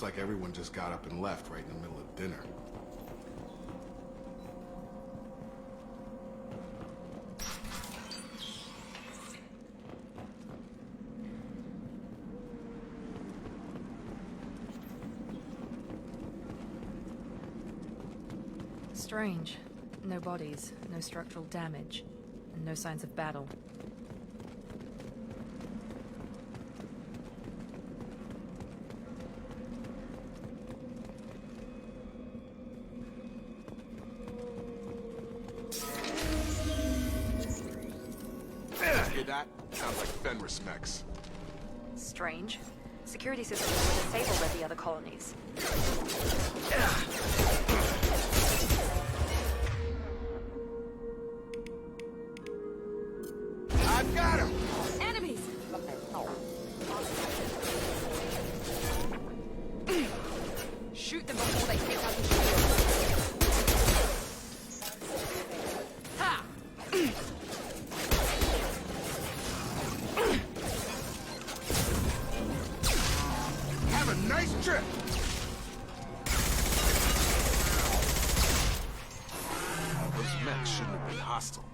Looks like everyone just got up and left right in the middle of dinner. Strange. No bodies, no structural damage, and no signs of battle. Hear that? Sounds like Fenris specs. Strange. Security systems were disabled at the other colonies. I've got him! Enemies! Shoot them before they take out the shield. Ha! Have a nice trip! Those mechs shouldn't have been hostile.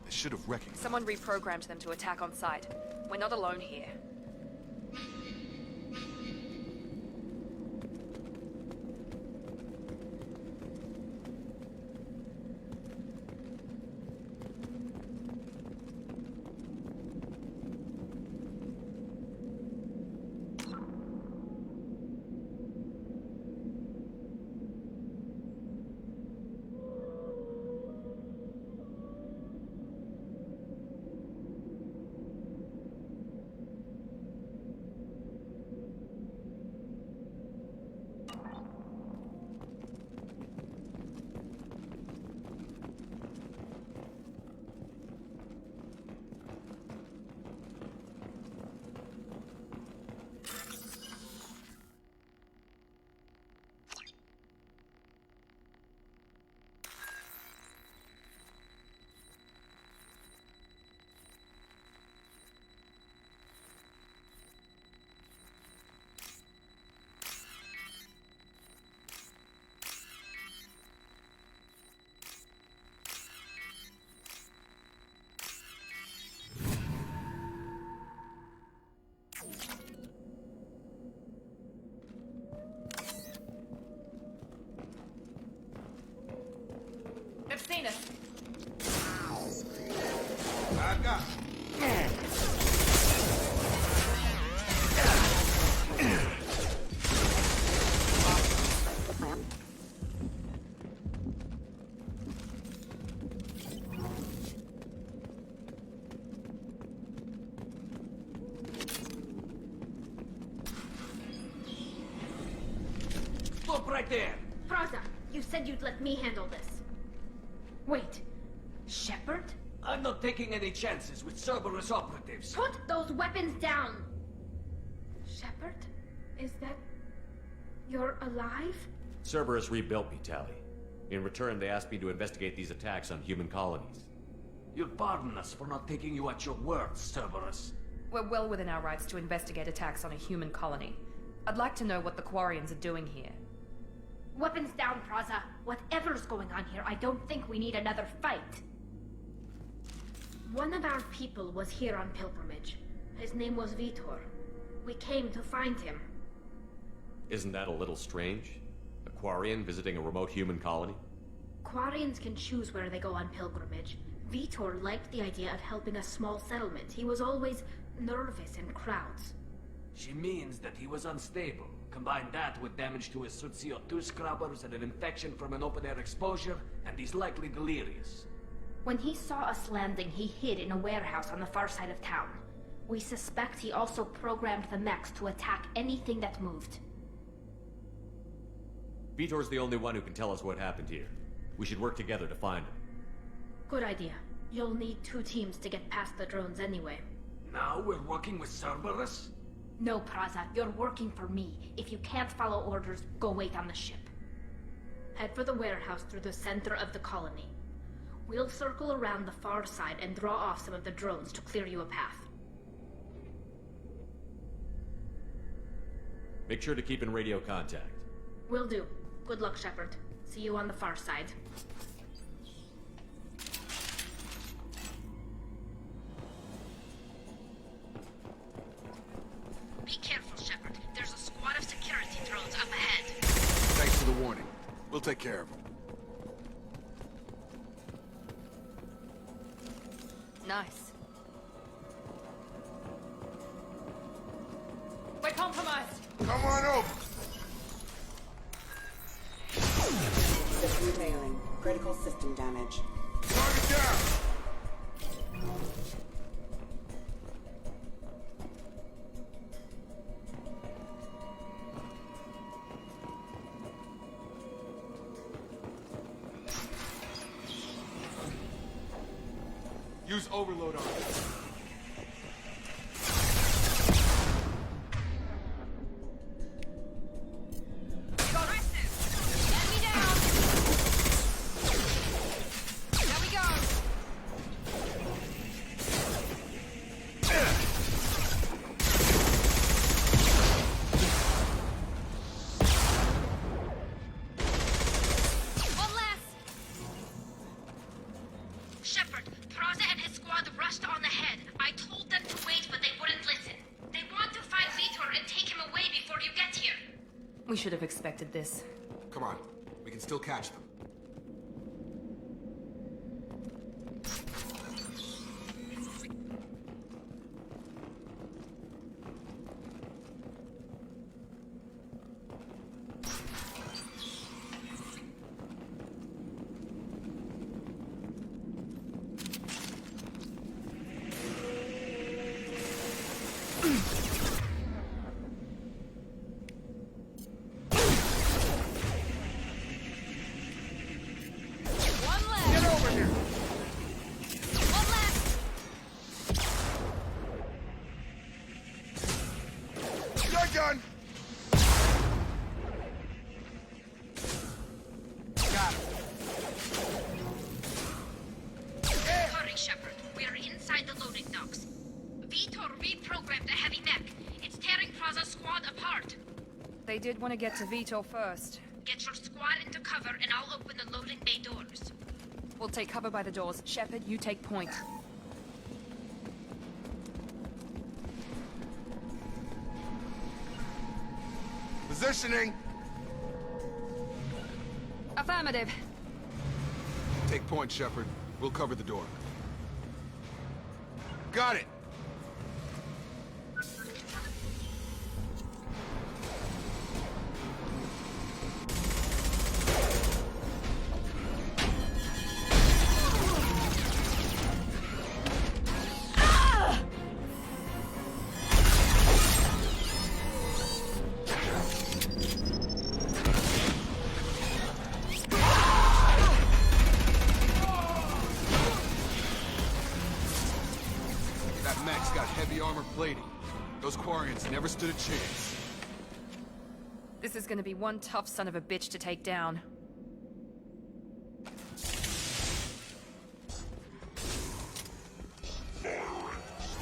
They should have recognized. Someone reprogrammed them to attack on sight. We're not alone here. They've seen us. I've got him. Stop right there! Praza, you said you'd let me handle this. Wait, Shepard? I'm not taking any chances with Cerberus operatives. Put those weapons down! Shepard? Is that... you're alive? Cerberus rebuilt me, Tally. In return, they asked me to investigate these attacks on human colonies. You'll pardon us for not taking you at your word, Cerberus. We're well within our rights to investigate attacks on a human colony. I'd like to know what the Quarians are doing here. Weapons down, Praza. Whatever's going on here, I don't think we need another fight. One of our people was here on pilgrimage. His name was Vitor. We came to find him. Isn't that a little strange? A Quarian visiting a remote human colony? Quarians can choose where they go on pilgrimage. Vitor liked the idea of helping a small settlement. He was always nervous in crowds. She means that he was unstable. Combine that with damage to his CO2 scrubbers and an infection from an open-air exposure, and he's likely delirious. When he saw us landing, he hid in a warehouse on the far side of town. We suspect he also programmed the mechs to attack anything that moved. Vitor's the only one who can tell us what happened here. We should work together to find him. Good idea. You'll need 2 teams to get past the drones anyway. Now we're working with Cerberus? No, Praza, you're working for me. If you can't follow orders, go wait on the ship. Head for the warehouse through the center of the colony. We'll circle around the far side and draw off some of the drones to clear you a path. Make sure to keep in radio contact. Will do. Good luck, Shepard. See you on the far side. Be careful, Shepard. There's a squad of security drones up ahead. Thanks for the warning. We'll take care of them. Nice. We're compromised. Come on over. System failing. Critical system damage. Target down. Use overload on it. Shepard, Praza and his squad rushed on ahead. I told them to wait, but they wouldn't listen. They want to find Vitor and take him away before you get here. We should have expected this. Come on. We can still catch them. Gun! Got him. Hurry, Shepard. We are inside the loading docks. Vitor reprogrammed the heavy mech. It's tearing Praza's squad apart. They did want to get to Vitor first. Get your squad into cover and I'll open the loading bay doors. We'll take cover by the doors. Shepard, you take point. Positioning! Affirmative. Take point, Shepard. We'll cover the door. Got it! That mech's got heavy armor plating. Those Quarians never stood a chance. This is gonna be one tough son of a bitch to take down.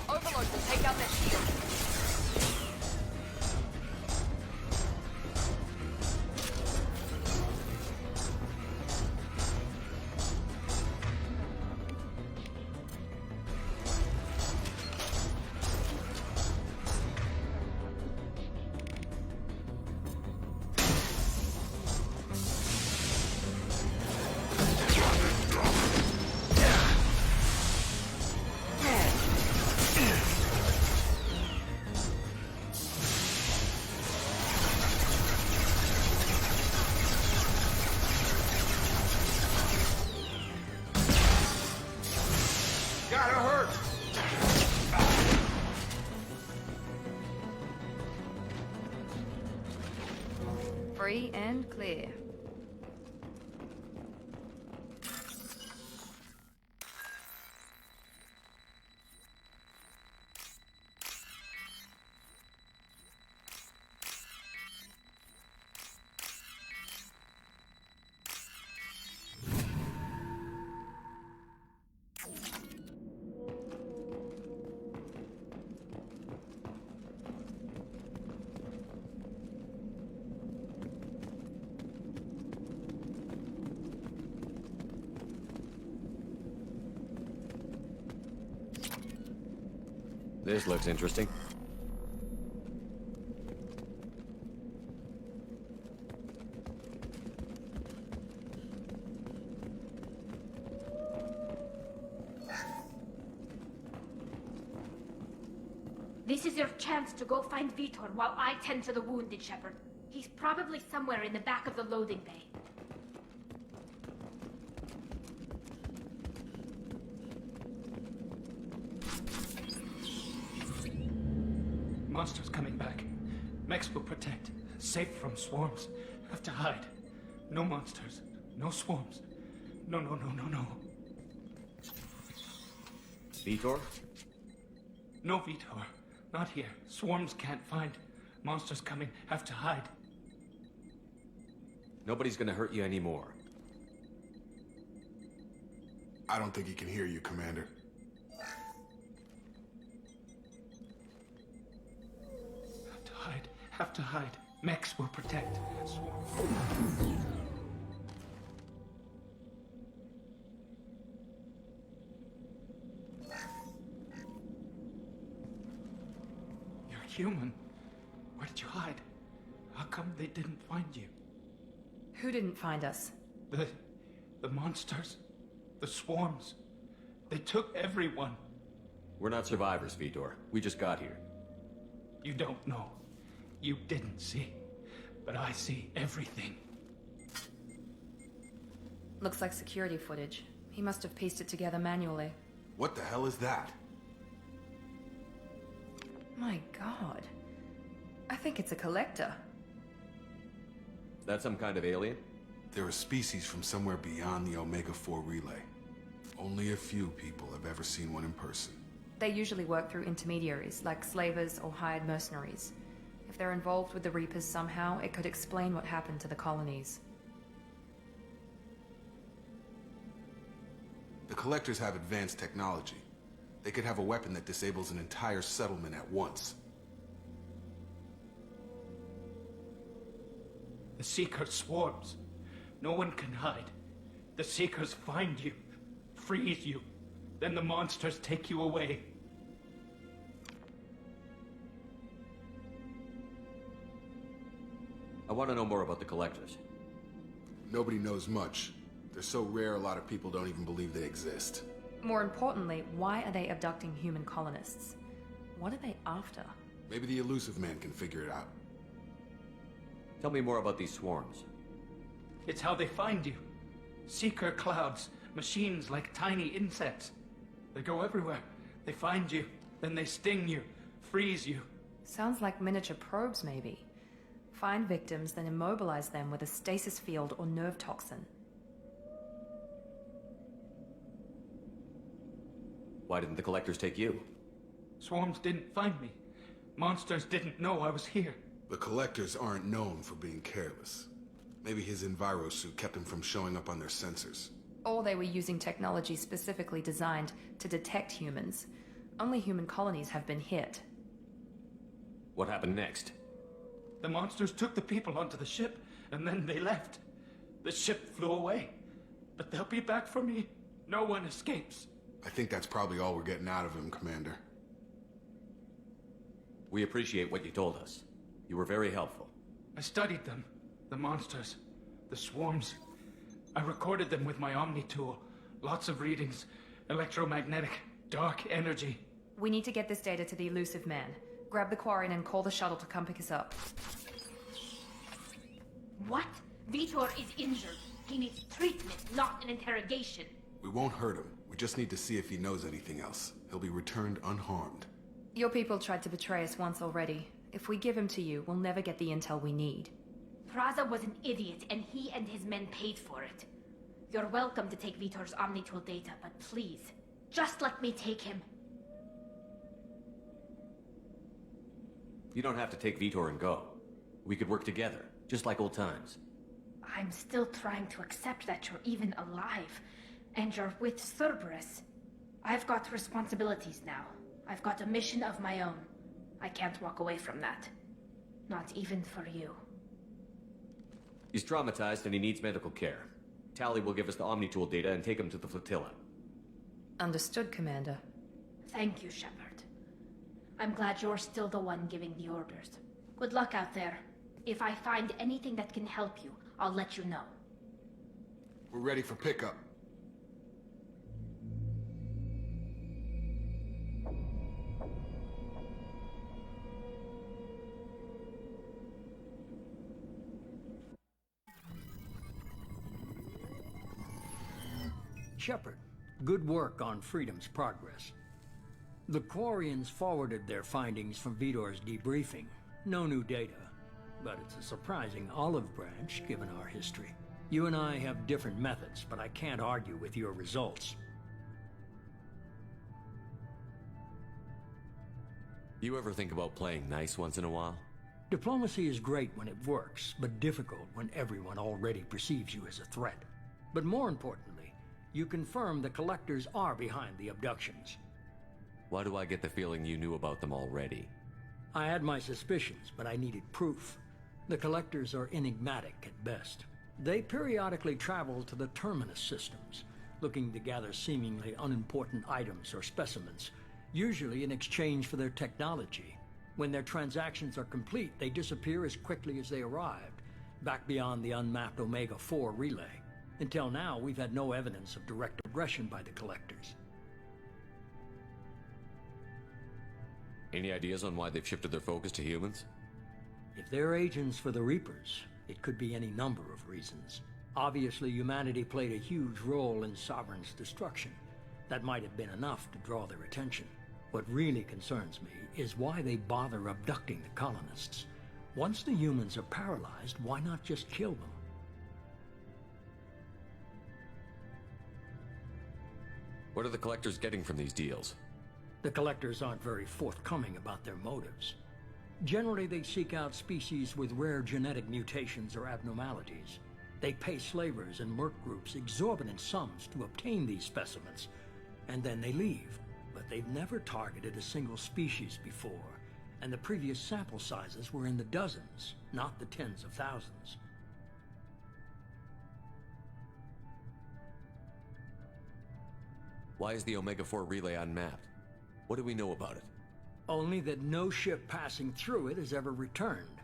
Overlord will take out their shield. Gotta hurt! Free and clear. This looks interesting. This is your chance to go find Vitor while I tend to the wounded, Shepard. He's probably somewhere in the back of the loading bay. Monsters coming back. Mechs will protect. Safe from swarms. Have to hide. No monsters. No swarms. No. Vitor? No Vitor. Not here. Swarms can't find. Monsters coming. Have to hide. Nobody's gonna hurt you anymore. I don't think he can hear you, Commander. Have to hide. Have to hide. Mechs will protect. Swarms. You're human. Where did you hide? How come they didn't find you? Who didn't find us? The monsters. The swarms. They took everyone. We're not survivors, Vitor. We just got here. You don't know. You didn't see. But I see everything. Looks like security footage. He must have pieced it together manually. What the hell is that? My god. I think it's a collector. Is that some kind of alien? They're a species from somewhere beyond the Omega-4 relay. Only a few people have ever seen one in person. They usually work through intermediaries, like slavers or hired mercenaries. If they're involved with the Reapers somehow, it could explain what happened to the colonies. The Collectors have advanced technology. They could have a weapon that disables an entire settlement at once. The Seeker swarms. No one can hide. The Seekers find you, freeze you, then the monsters take you away. I want to know more about the Collectors. Nobody knows much. They're so rare, a lot of people don't even believe they exist. More importantly, why are they abducting human colonists? What are they after? Maybe the Elusive Man can figure it out. Tell me more about these swarms. It's how they find you. Seeker clouds, machines like tiny insects. They go everywhere. They find you, then they sting you, freeze you. Sounds like miniature probes, maybe. Find victims, then immobilize them with a stasis field or nerve toxin. Why didn't the Collectors take you? Swarms didn't find me. Monsters didn't know I was here. The Collectors aren't known for being careless. Maybe his envirosuit kept him from showing up on their sensors. Or they were using technology specifically designed to detect humans. Only human colonies have been hit. What happened next? The monsters took the people onto the ship, and then they left. The ship flew away. But they'll be back for me. No one escapes. I think that's probably all we're getting out of him, Commander. We appreciate what you told us. You were very helpful. I studied them. The monsters. The swarms. I recorded them with my Omni tool. Lots of readings. Electromagnetic. Dark energy. We need to get this data to the Elusive Man. Grab the Quarian and call the shuttle to come pick us up. What? Vitor is injured. He needs treatment, not an interrogation. We won't hurt him. We just need to see if he knows anything else. He'll be returned unharmed. Your people tried to betray us once already. If we give him to you, we'll never get the intel we need. Praza was an idiot, and he and his men paid for it. You're welcome to take Vitor's Omnitool data, but please, just let me take him. You don't have to take Vitor and go. We could work together, just like old times. I'm still trying to accept that you're even alive, and you're with Cerberus. I've got responsibilities now. I've got a mission of my own. I can't walk away from that. Not even for you. He's traumatized and he needs medical care. Tally will give us the Omnitool data and take him to the flotilla. Understood, Commander. Thank you, Shepard. I'm glad you're still the one giving the orders. Good luck out there. If I find anything that can help you, I'll let you know. We're ready for pickup. Shepard, good work on Freedom's progress. The Quarians forwarded their findings from Vidor's debriefing. No new data, but it's a surprising olive branch given our history. You and I have different methods, but I can't argue with your results. You ever think about playing nice once in a while? Diplomacy is great when it works, but difficult when everyone already perceives you as a threat. But more importantly, you confirm the Collectors are behind the abductions. Why do I get the feeling you knew about them already? I had my suspicions, but I needed proof. The Collectors are enigmatic at best. They periodically travel to the Terminus systems, looking to gather seemingly unimportant items or specimens, usually in exchange for their technology. When their transactions are complete, they disappear as quickly as they arrived, back beyond the unmapped Omega-4 relay. Until now, we've had no evidence of direct aggression by the Collectors. Any ideas on why they've shifted their focus to humans? If they're agents for the Reapers, it could be any number of reasons. Obviously, humanity played a huge role in Sovereign's destruction. That might have been enough to draw their attention. What really concerns me is why they bother abducting the colonists. Once the humans are paralyzed, why not just kill them? What are the Collectors getting from these deals? The Collectors aren't very forthcoming about their motives. Generally, they seek out species with rare genetic mutations or abnormalities. They pay slavers and merc groups exorbitant sums to obtain these specimens, and then they leave. But they've never targeted a single species before, and the previous sample sizes were in the dozens, not the tens of thousands. Why is the Omega-4 relay unmapped? What do we know about it? Only that no ship passing through it has ever returned.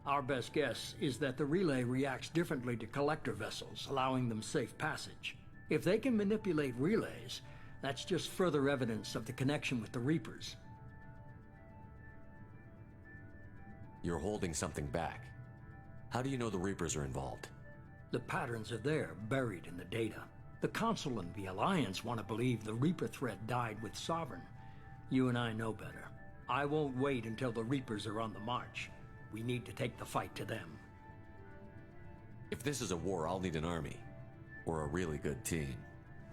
Our best guess is that the relay reacts differently to collector vessels, allowing them safe passage. If they can manipulate relays, that's just further evidence of the connection with the Reapers. You're holding something back. How do you know the Reapers are involved? The patterns are there, buried in the data. The Council and the Alliance want to believe the Reaper threat died with Sovereign. You and I know better. I won't wait until the Reapers are on the march. We need to take the fight to them. If this is a war, I'll need an army. Or a really good team.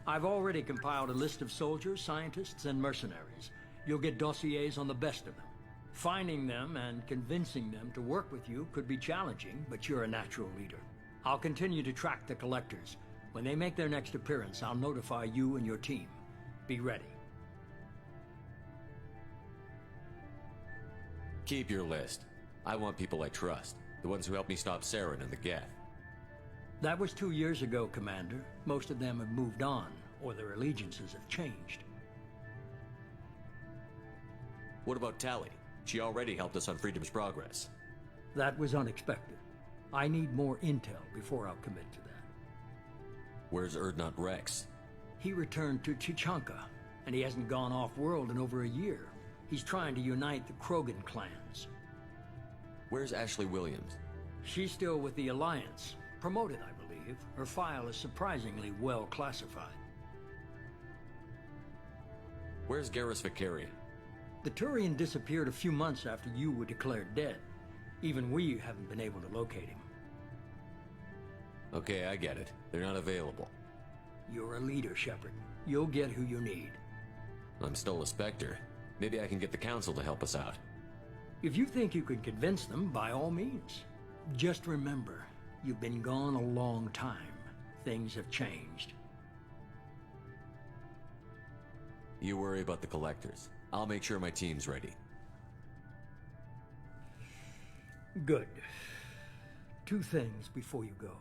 I've already compiled a list of soldiers, scientists, and mercenaries. You'll get dossiers on the best of them. Finding them and convincing them to work with you could be challenging, but you're a natural leader. I'll continue to track the Collectors. When they make their next appearance, I'll notify you and your team. Be ready. Keep your list. I want people I trust. The ones who helped me stop Saren and the Geth. That was 2 years ago, Commander. Most of them have moved on, or their allegiances have changed. What about Tali? She already helped us on Freedom's progress. That was unexpected. I need more intel before I'll commit to that. Where's Urdnot Rex? He returned to Chichanka, and he hasn't gone off-world in over a year. He's trying to unite the Krogan clans. Where's Ashley Williams? She's still with the Alliance. Promoted, I believe. Her file is surprisingly well classified. Where's Garrus Vicarian? The Turian disappeared a few months after you were declared dead. Even we haven't been able to locate him. Okay, I get it. They're not available. You're a leader, Shepard. You'll get who you need. I'm still a Spectre. Maybe I can get the Council to help us out. If you think you can convince them, by all means. Just remember, you've been gone a long time. Things have changed. You worry about the Collectors. I'll make sure my team's ready. Good. 2 things before you go.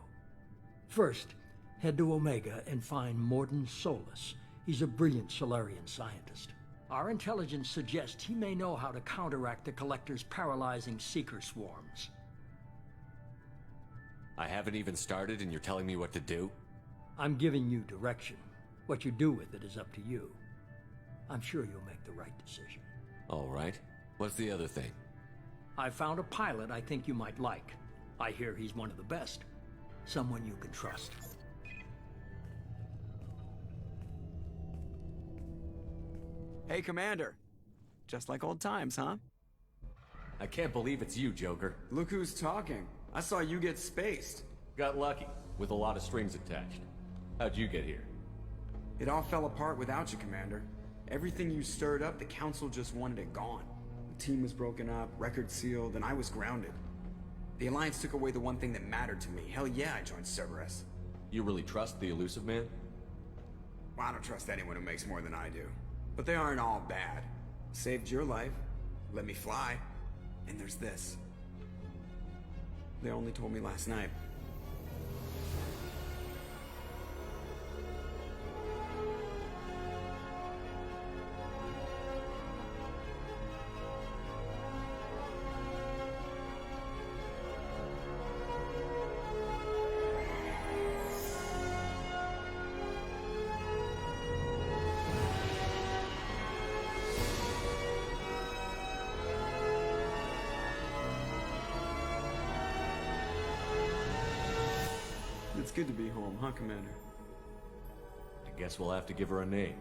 First, head to Omega and find Mordin Solus. He's a brilliant Solarian scientist. Our intelligence suggests he may know how to counteract the Collector's paralyzing Seeker swarms. I haven't even started and you're telling me what to do? I'm giving you direction. What you do with it is up to you. I'm sure you'll make the right decision. All right. What's the other thing? I found a pilot I think you might like. I hear he's one of the best. Someone you can trust. Hey, Commander. Just like old times, huh? I can't believe it's you, Joker. Look who's talking. I saw you get spaced. Got lucky, with a lot of strings attached. How'd you get here? It all fell apart without you, Commander. Everything you stirred up, the Council just wanted it gone. The team was broken up, record sealed, and I was grounded. The Alliance took away the one thing that mattered to me. Hell yeah, I joined Cerberus. You really trust the Elusive Man? Well, I don't trust anyone who makes more than I do. But they aren't all bad. Saved your life, let me fly, and there's this. They only told me last night. It's good to be home, huh, Commander? I guess we'll have to give her a name.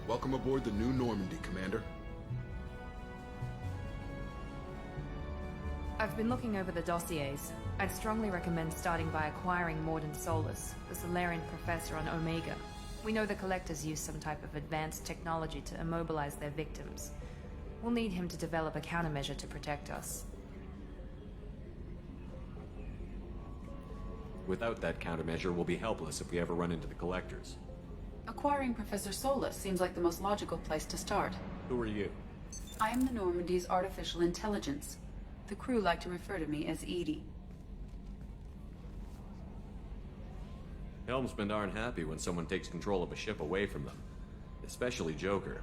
Welcome aboard the New Normandy, Commander. I've been looking over the dossiers. I'd strongly recommend starting by acquiring Mordin Solus, the Solarian professor on Omega. We know the Collectors use some type of advanced technology to immobilize their victims. We'll need him to develop a countermeasure to protect us. Without that countermeasure, we'll be helpless if we ever run into the Collectors. Acquiring Professor Solus seems like the most logical place to start. Who are you? I am the Normandy's artificial intelligence. The crew like to refer to me as Edie. Helmsmen aren't happy when someone takes control of a ship away from them. Especially Joker.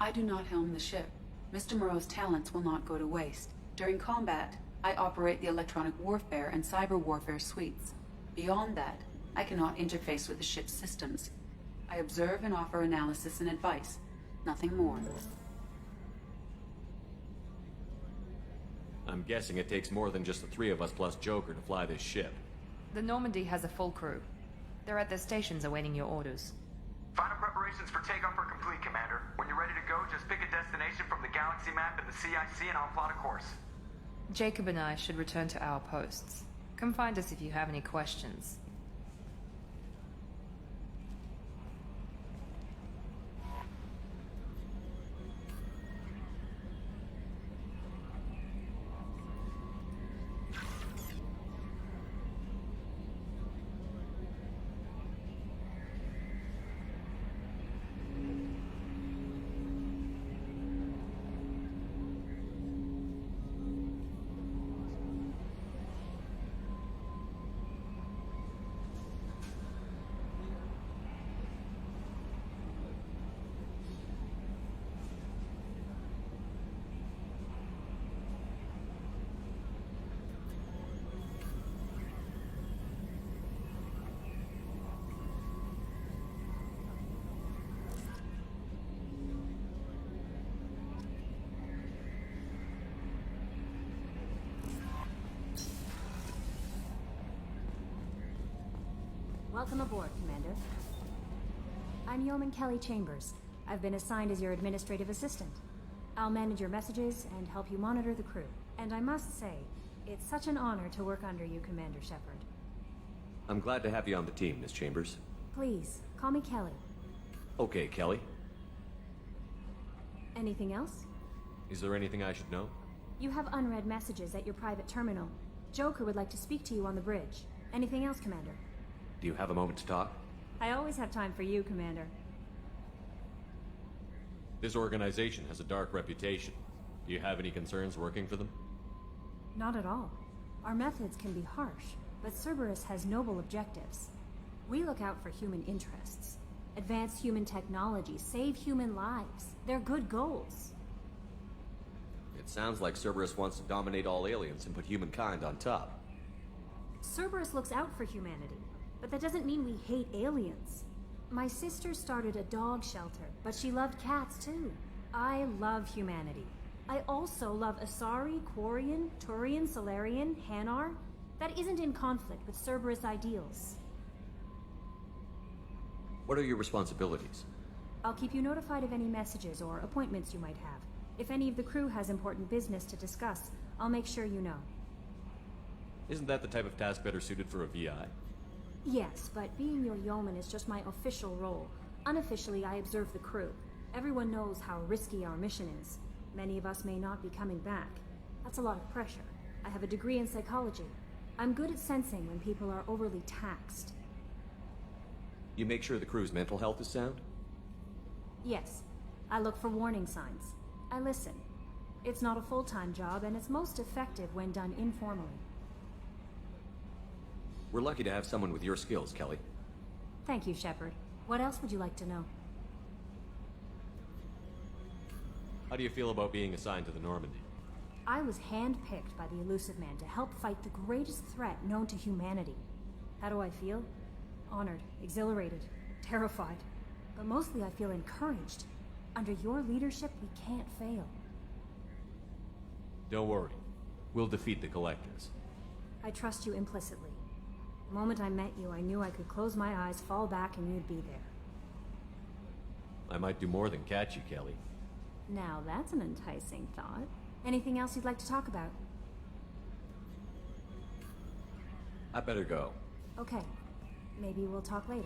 I do not helm the ship. Mr. Moreau's talents will not go to waste. During combat, I operate the electronic warfare and cyber warfare suites. Beyond that, I cannot interface with the ship's systems. I observe and offer analysis and advice. Nothing more. I'm guessing it takes more than just the three of us plus Joker to fly this ship. The Normandy has a full crew. They're at their stations awaiting your orders. Final preparations for takeoff are complete, Commander. When you're ready to go, just pick a destination from the galaxy map and the CIC and I'll plot a course. Jacob and I should return to our posts. Come find us if you have any questions. Welcome aboard, Commander. I'm Yeoman Kelly Chambers. I've been assigned as your administrative assistant. I'll manage your messages and help you monitor the crew. And I must say, it's such an honor to work under you, Commander Shepard. I'm glad to have you on the team, Miss Chambers. Please, call me Kelly. Okay, Kelly. Anything else? Is there anything I should know? You have unread messages at your private terminal. Joker would like to speak to you on the bridge. Anything else, Commander? Do you have a moment to talk? I always have time for you, Commander. This organization has a dark reputation. Do you have any concerns working for them? Not at all. Our methods can be harsh, but Cerberus has noble objectives. We look out for human interests. Advance human technology, save human lives. They're good goals. It sounds like Cerberus wants to dominate all aliens and put humankind on top. Cerberus looks out for humanity, but that doesn't mean we hate aliens. My sister started a dog shelter, but she loved cats too. I love humanity. I also love Asari, Quarian, Turian, Solarian, Hanar. That isn't in conflict with Cerberus ideals. What are your responsibilities? I'll keep you notified of any messages or appointments you might have. If any of the crew has important business to discuss, I'll make sure you know. Isn't that the type of task better suited for a VI? Yes, but being your yeoman is just my official role. Unofficially, I observe the crew. Everyone knows how risky our mission is. Many of us may not be coming back. That's a lot of pressure. I have a degree in psychology. I'm good at sensing when people are overly taxed. You make sure the crew's mental health is sound? Yes. I look for warning signs. I listen. It's not a full-time job, and it's most effective when done informally. We're lucky to have someone with your skills, Kelly. Thank you, Shepard. What else would you like to know? How do you feel about being assigned to the Normandy? I was handpicked by the Elusive Man to help fight the greatest threat known to humanity. How do I feel? Honored, exhilarated, terrified. But mostly I feel encouraged. Under your leadership, we can't fail. Don't worry. We'll defeat the Collectors. I trust you implicitly. The moment I met you, I knew I could close my eyes, fall back, and you'd be there. I might do more than catch you, Kelly. Now that's an enticing thought. Anything else you'd like to talk about? I better go. Okay. Maybe we'll talk later.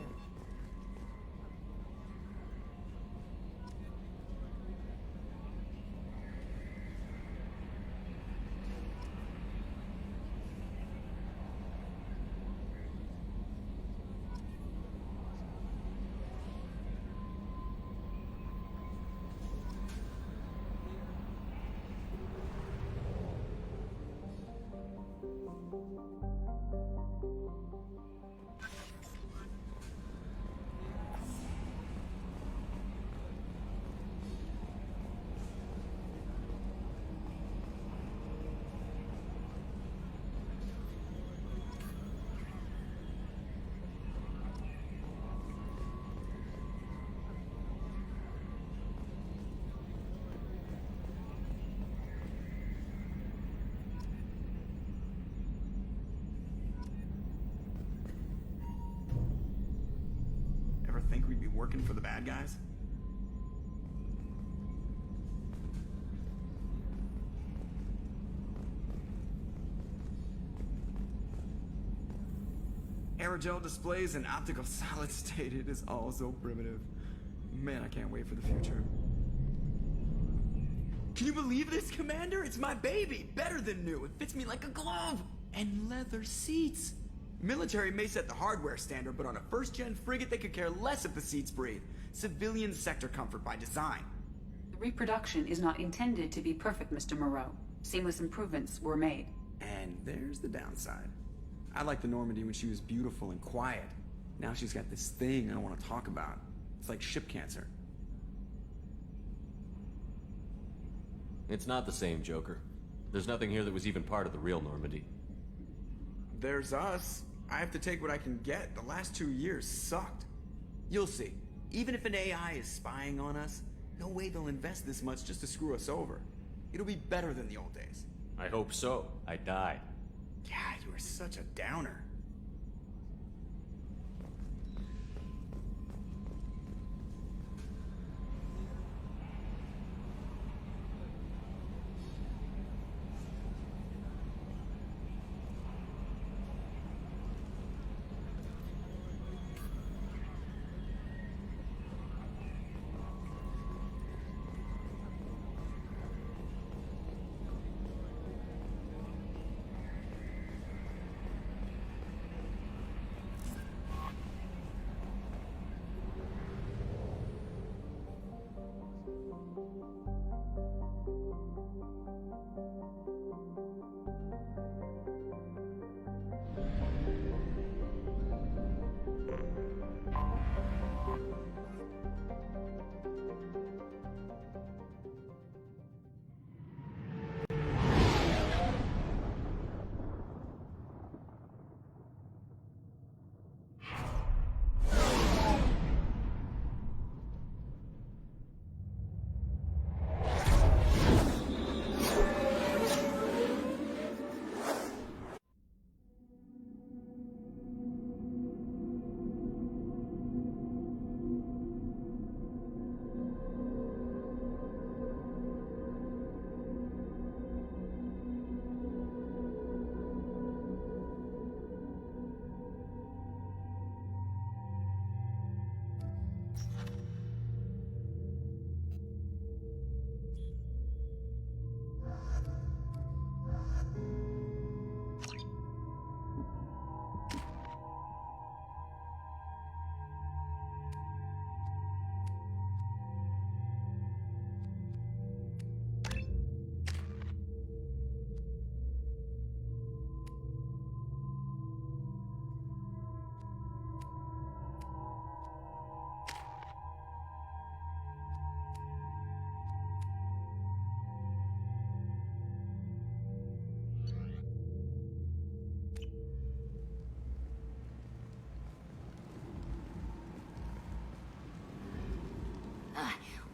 working for the bad guys? Aerogel displays and optical solid state. It is all so primitive. Man, I can't wait for the future. Can you believe this, Commander? It's my baby! Better than new. It fits me like a glove! And leather seats! Military may set the hardware standard, but on a first-gen frigate, they could care less if the seats breathe. Civilian sector comfort by design. The reproduction is not intended to be perfect, Mr. Moreau. Seamless improvements were made. And there's the downside. I liked the Normandy when she was beautiful and quiet. Now she's got this thing I don't want to talk about. It's like ship cancer. It's not the same, Joker. There's nothing here that was even part of the real Normandy. There's us. I have to take what I can get. The last 2 years sucked. You'll see. Even if an AI is spying on us, no way they'll invest this much just to screw us over. It'll be better than the old days. I hope so. I died. Yeah, you were such a downer.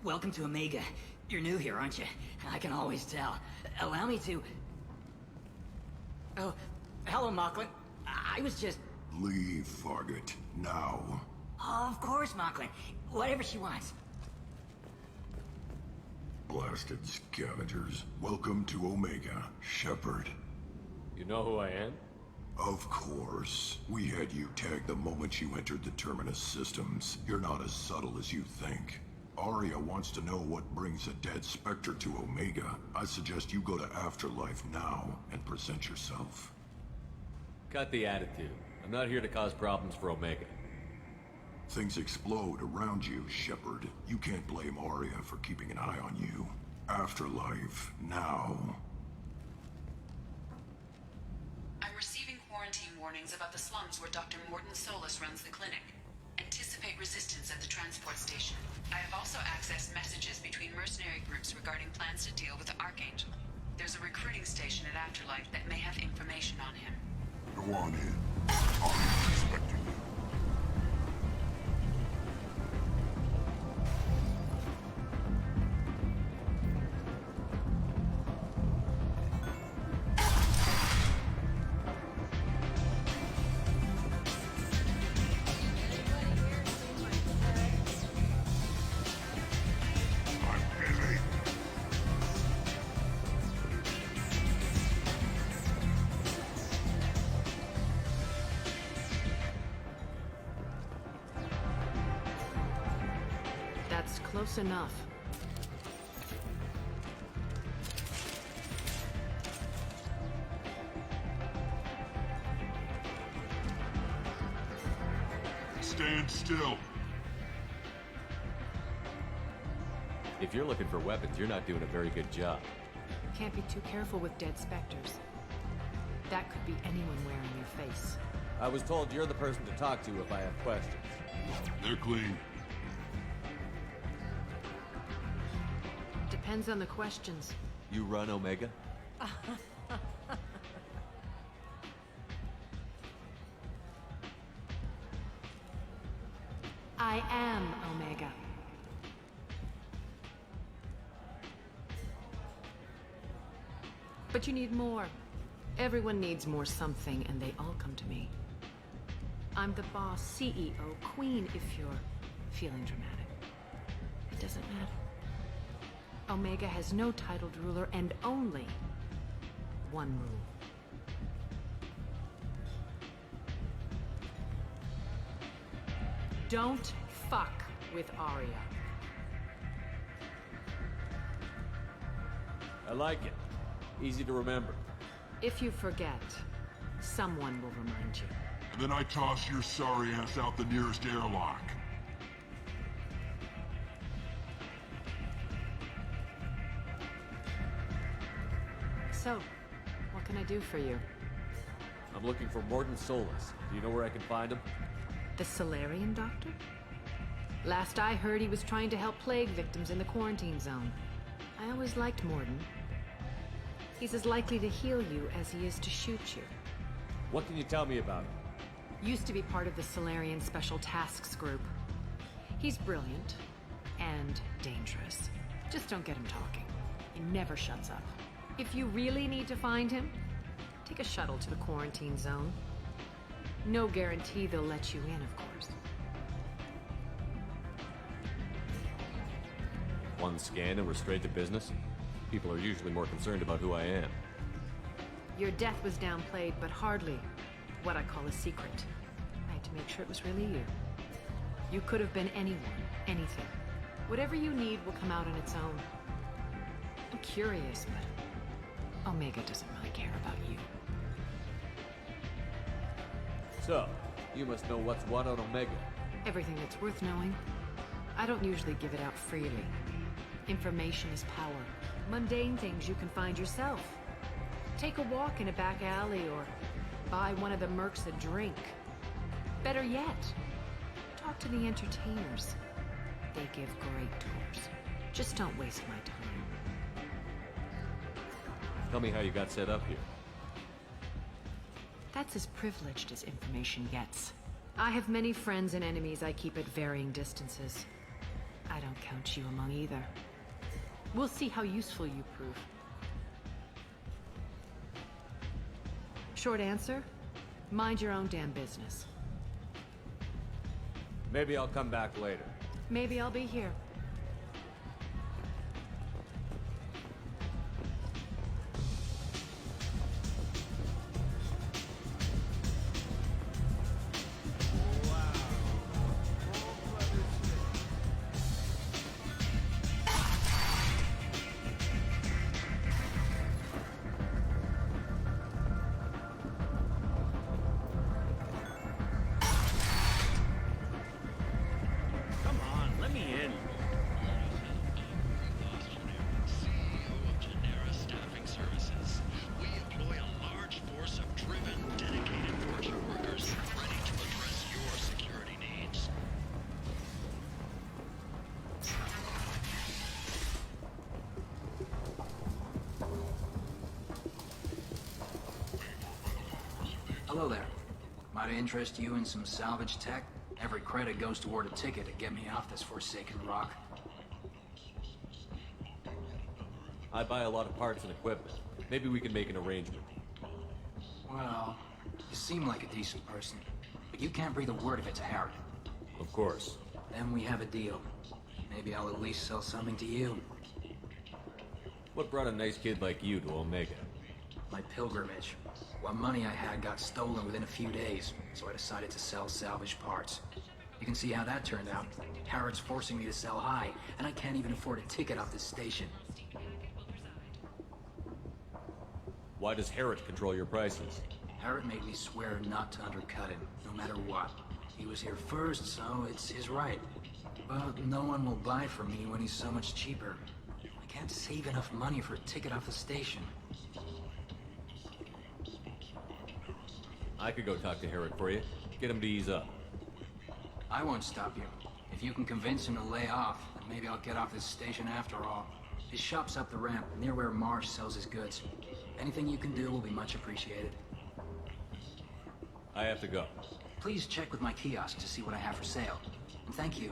Welcome to Omega. You're new here, aren't you? I can always tell. Allow me to... Oh, hello, Mocklin. I was just... Leave, Fargate. Now. Of course, Mocklin. Whatever she wants. Blasted scavengers. Welcome to Omega, Shepard. You know who I am? Of course. We had you tagged the moment you entered the Terminus systems. You're not as subtle as you think. Aria wants to know what brings a dead Spectre to Omega. I suggest you go to Afterlife now and present yourself. Cut the attitude. I'm not here to cause problems for Omega. Things explode around you, Shepard. You can't blame Aria for keeping an eye on you. Afterlife now. I'm receiving quarantine warnings about the slums where Dr. Morton Solus runs the clinic. Anticipate resistance at the transport station. I have also accessed messages between mercenary groups regarding plans to deal with the Archangel. There's a recruiting station at Afterlife that may have information on him. Go on in. I'm expecting you. That's close enough. Stand still. If you're looking for weapons, you're not doing a very good job. Can't be too careful with dead specters. That could be anyone wearing your face. I was told you're the person to talk to if I have questions. They're clean. Depends on the questions. You run Omega? I am Omega. But you need more. Everyone needs more something, and they all come to me. I'm the boss, CEO, queen, if you're feeling dramatic. It doesn't matter. Omega has no titled ruler and only one rule. Don't fuck with Arya. I like it. Easy to remember. If you forget, someone will remind you. And then I toss your sorry ass out the nearest airlock. So, what can I do for you? I'm looking for Morden Solus. Do you know where I can find him? The Solarian doctor? Last I heard, he was trying to help plague victims in the quarantine zone. I always liked Morden. He's as likely to heal you as he is to shoot you. What can you tell me about him? Used to be part of the Solarian Special Tasks Group. He's brilliant and dangerous. Just don't get him talking. He never shuts up. If you really need to find him, take a shuttle to the quarantine zone. No guarantee they'll let you in, of course. One scan and we're straight to business? People are usually more concerned about who I am. Your death was downplayed, but hardly what I call a secret. I had to make sure it was really you. You could have been anyone, anything. Whatever you need will come out on its own. I'm curious, but Omega doesn't really care about you. So, you must know what's what on Omega. Everything that's worth knowing. I don't usually give it out freely. Information is power. Mundane things you can find yourself. Take a walk in a back alley or buy one of the mercs a drink. Better yet, talk to the entertainers. They give great tours. Just don't waste my time. Tell me how you got set up here. That's as privileged as information gets. I have many friends and enemies I keep at varying distances. I don't count you among either. We'll see how useful you prove. Short answer? Mind your own damn business. Maybe I'll come back later. Maybe I'll be here. Hello there. Might I interest you in some salvage tech? Every credit goes toward a ticket to get me off this forsaken rock. I buy a lot of parts and equipment. Maybe we can make an arrangement. Well, you seem like a decent person, but you can't breathe a word of it to Harry. Of course. Then we have a deal. Maybe I'll at least sell something to you. What brought a nice kid like you to Omega? My pilgrimage. What money I had got stolen within a few days, so I decided to sell salvage parts. You can see how that turned out. Harrod's forcing me to sell high, and I can't even afford a ticket off this station. Why does Harrod control your prices? Harrod made me swear not to undercut him, no matter what. He was here first, so it's his right. But no one will buy from me when he's so much cheaper. I can't save enough money for a ticket off the station. I could go talk to Harrod for you. Get him to ease up. I won't stop you. If you can convince him to lay off, then maybe I'll get off this station after all. His shop's up the ramp, near where Marsh sells his goods. Anything you can do will be much appreciated. I have to go. Please check with my kiosk to see what I have for sale. And thank you.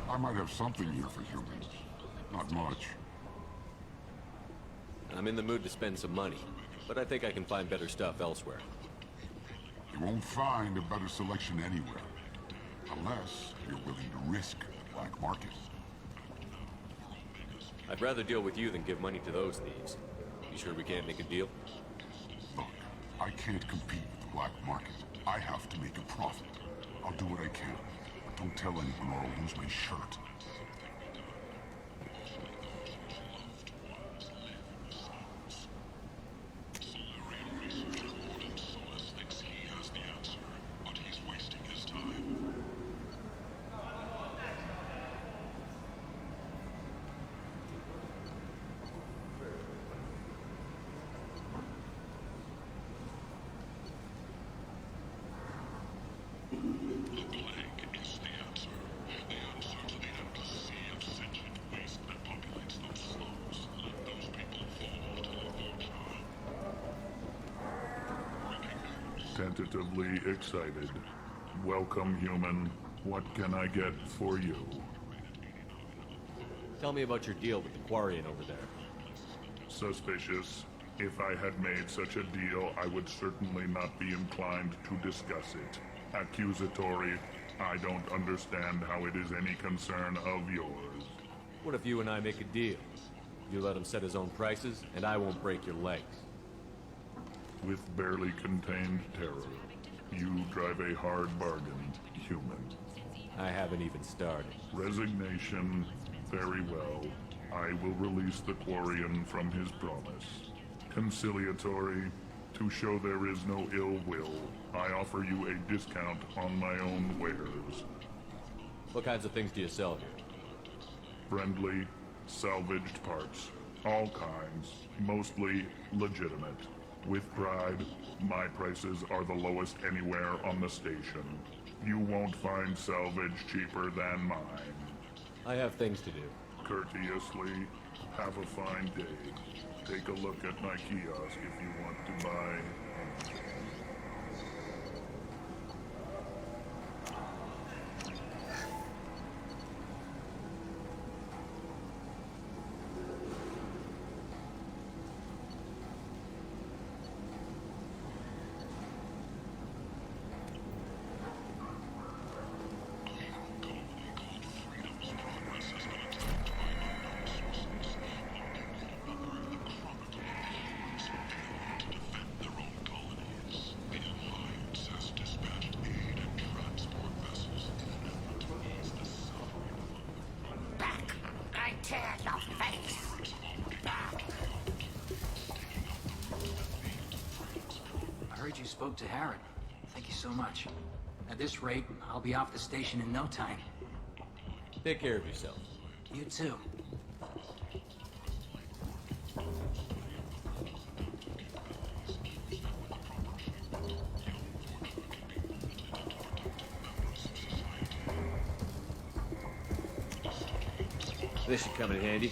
I might have something here for humans. Not much. I'm in the mood to spend some money, but I think I can find better stuff elsewhere. You won't find a better selection anywhere. Unless you're willing to risk the black market. I'd rather deal with you than give money to those thieves. You sure we can't make a deal? Look, I can't compete with the black market. I have to make a profit. I'll do what I can. But don't tell anyone or I'll lose my shirt. Tentatively excited. Welcome, human. What can I get for you? Tell me about your deal with the Quarian over there. Suspicious. If I had made such a deal, I would certainly not be inclined to discuss it. Accusatory. I don't understand how it is any concern of yours. What if you and I make a deal? You let him set his own prices, and I won't break your legs. With barely contained terror, you drive a hard bargain, human. I haven't even started. Resignation. Very well. I will release the Quarian from his promise. Conciliatory. To show there is no ill will, I offer you a discount on my own wares. What kinds of things do you sell here? Friendly, salvaged parts. All kinds. Mostly legitimate. With pride, my prices are the lowest anywhere on the station. You won't find salvage cheaper than mine. I have things to do. Courteously, have a fine day. Take a look at my kiosk if you want to buy anything. You spoke to Harrod. Thank you so much. At this rate, I'll be off the station in no time. Take care of yourself. You too. This should come in handy.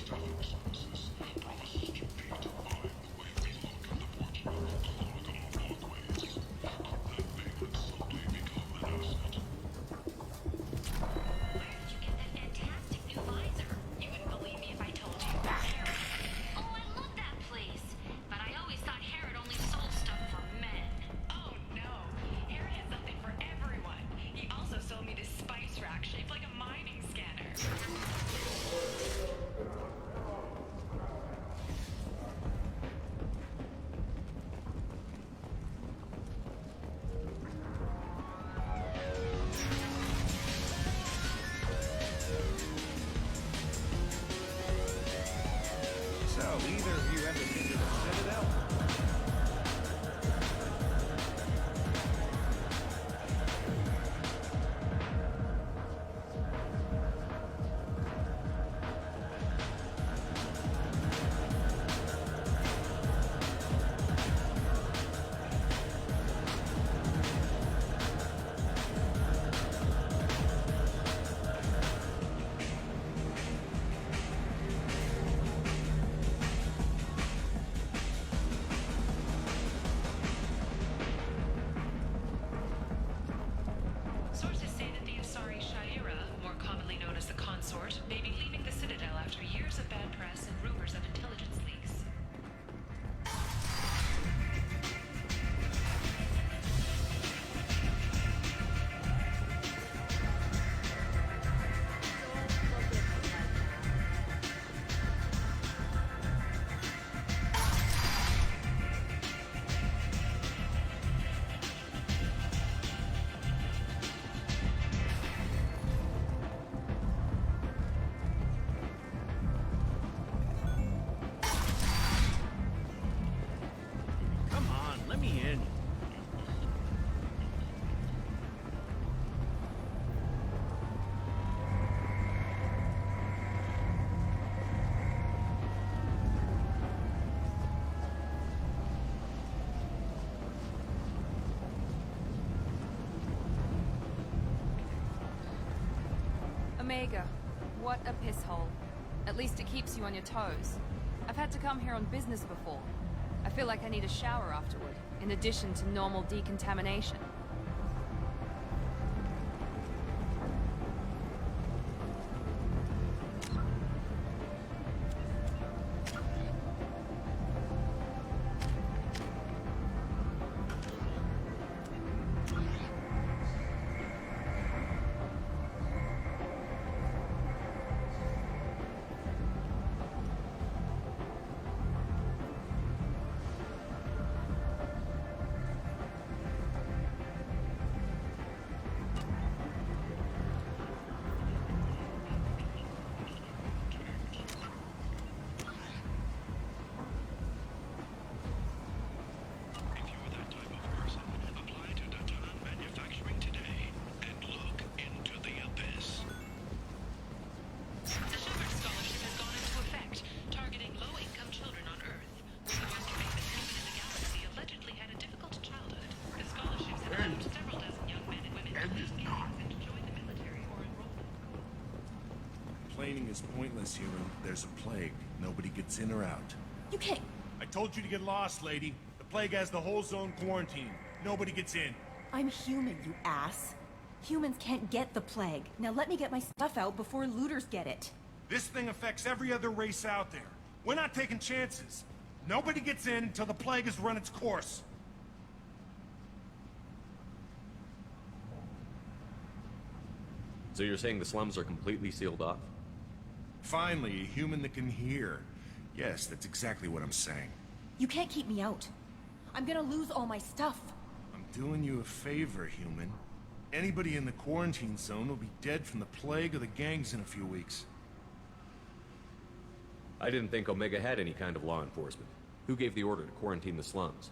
Sources say that the Asari Shaira, more commonly known as the Consort, may be leaving the Citadel after years of bad press and rumors of intelligence leaks. Come on, let me in. Omega, what a piss hole. At least it keeps you on your toes. I've had to come here on business before. I feel like I need a shower afterward, in addition to normal decontamination. Complaining is pointless, human. There's a plague. Nobody gets in or out. You can't... I told you to get lost, lady. The plague has the whole zone quarantined. Nobody gets in. I'm human, you ass. Humans can't get the plague. Now let me get my stuff out before looters get it. This thing affects every other race out there. We're not taking chances. Nobody gets in until the plague has run its course. So you're saying the slums are completely sealed off? Finally, a human that can hear. Yes, that's exactly what I'm saying. You can't keep me out. I'm gonna lose all my stuff. I'm doing you a favor, human. Anybody in the quarantine zone will be dead from the plague or the gangs in a few weeks. I didn't think Omega had any kind of law enforcement. Who gave the order to quarantine the slums?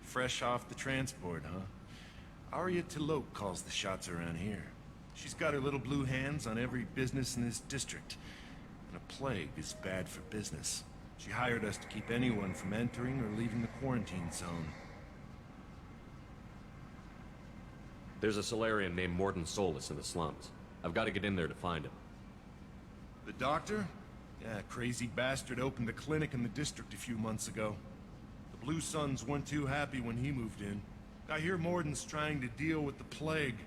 Fresh off the transport, huh? Arya Tilok calls the shots around here. She's got her little blue hands on every business in this district. And a plague is bad for business. She hired us to keep anyone from entering or leaving the quarantine zone. There's a Solarian named Morden Solus in the slums. I've got to get in there to find him. The doctor? Yeah, crazy bastard opened a clinic in the district a few months ago. The Blue Suns weren't too happy when he moved in. I hear Morden's trying to deal with the plague.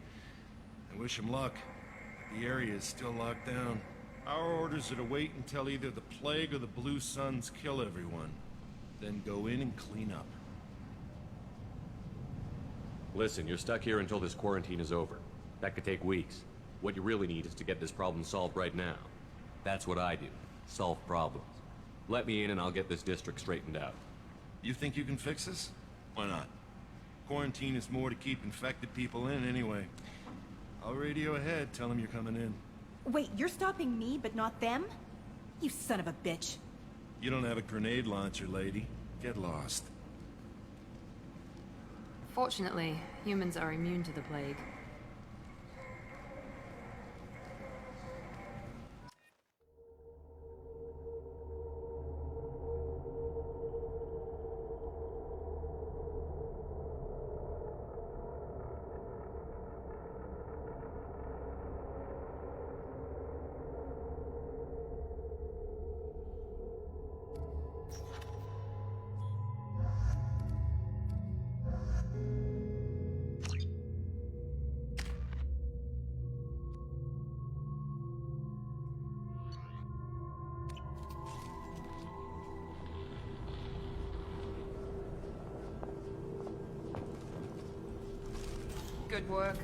I wish him luck. The area is still locked down. Our orders are to wait until either the plague or the Blue Suns kill everyone. Then go in and clean up. Listen, you're stuck here until this quarantine is over. That could take weeks. What you really need is to get this problem solved right now. That's what I do. Solve problems. Let me in and I'll get this district straightened out. You think you can fix this? Why not? Quarantine is more to keep infected people in anyway. I'll radio ahead, tell them you're coming in. Wait, you're stopping me, but not them? You son of a bitch. You don't have a grenade launcher, lady. Get lost. Fortunately, humans are immune to the plague. Good work.